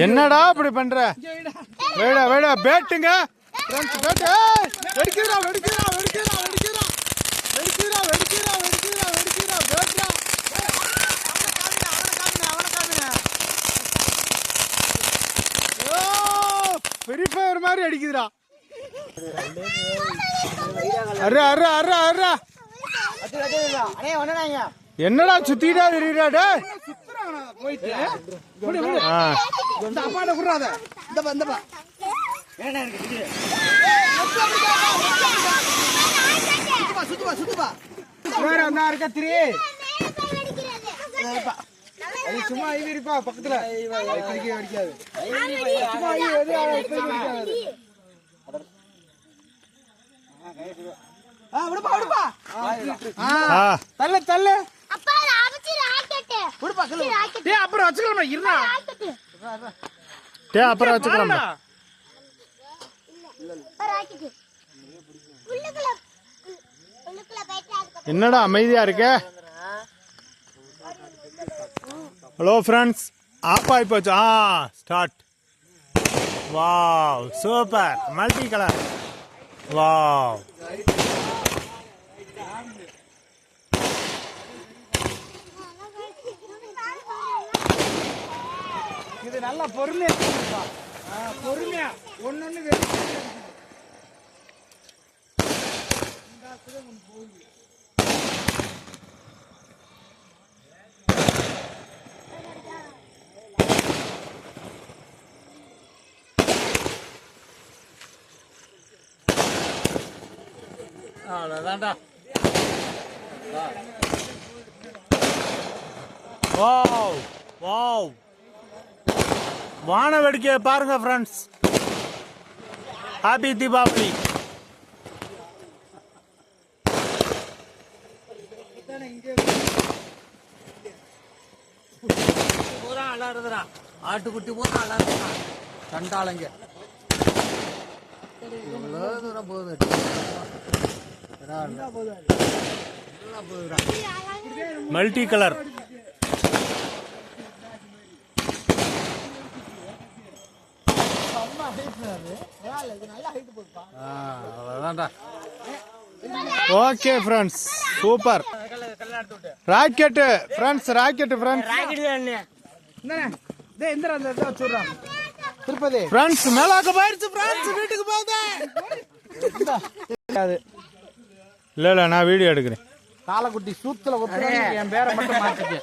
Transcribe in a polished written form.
என்னடா இப்படி பண்ற? வேடா வேடா பேட்டுங்க ஃப்ரெண்ட்ஸ், பேட். வெடிக்கிறா வெடிக்கிறா வெடிக்கிறா வெடிக்கிறா வெடிக்கிறா வெடிக்கிறா வெடிக்கிறா வெடிக்கிறா பேட்ரா. ஃப்ரீ ஃபயர் மாதிரி அடிக்குதுடா. அரே அரே அரே அரே. என்னடா சுத்திட்டா தெரியுறா டேய்? போயிட்டு இந்த அப்பாட குறாத. இந்தப்பா என்ன இருக்கு? சுத்துப்பா சுத்துப்பா. வேற என்ன இருக்க திரி? அது சும்மா ஐவிரிப்பா பக்கத்துல. இப்படிக்கே அடிக்காது. சும்மா ஐவி எது அடிக்காது. விடுப்பா விடுப்பா. தள்ள தள்ள. அப்பா ராவச்சி ராக்கெட். விடுப்பா சொல்லு. டேய் அப்புறம் வச்சுக்கலாம்டா இருடா. டேய் அப்புறம் வச்சுக்கலாம்டா. இல்ல ராக்கெட். உள்ளுக்குள்ள போய்ட்டாங்க. என்னடா அமைதியா இருக்க? ஹலோ ஃப்ரெண்ட்ஸ், ஆப் ஆயி போச்சு. Start. Wow super multi colour. Wow இது நல்லா பொறுமையா இருக்குப்பா. பொறுமையா ஒன்னொன்னு அவ்வளோதான்டா. வாவ் வாவ் வான வேடிக்கையை பாருங்க ஃப்ரெண்ட்ஸ். ஹாப்பி தீபாவளி. பூரா அலாறுதுடா. ஆட்டுக்குட்டி பூரா அலாறுதுடா. கண்டாளங்க எவ்வளோ தூரம் போகுது. Multi colour. Okay friends super. Rocket friends, rocket friends. Tirupati friends மேலாக்க போயிடுச்சு ஃப்ரெண்ட்ஸ். வீட்டுக்கு போகுது. இல்ல இல்ல நான் வீடியோ எடுக்கிறேன். காலக்குட்டி சூத்துல ஒத்துறேன். என் பேரை மட்டும் மாத்திக்க.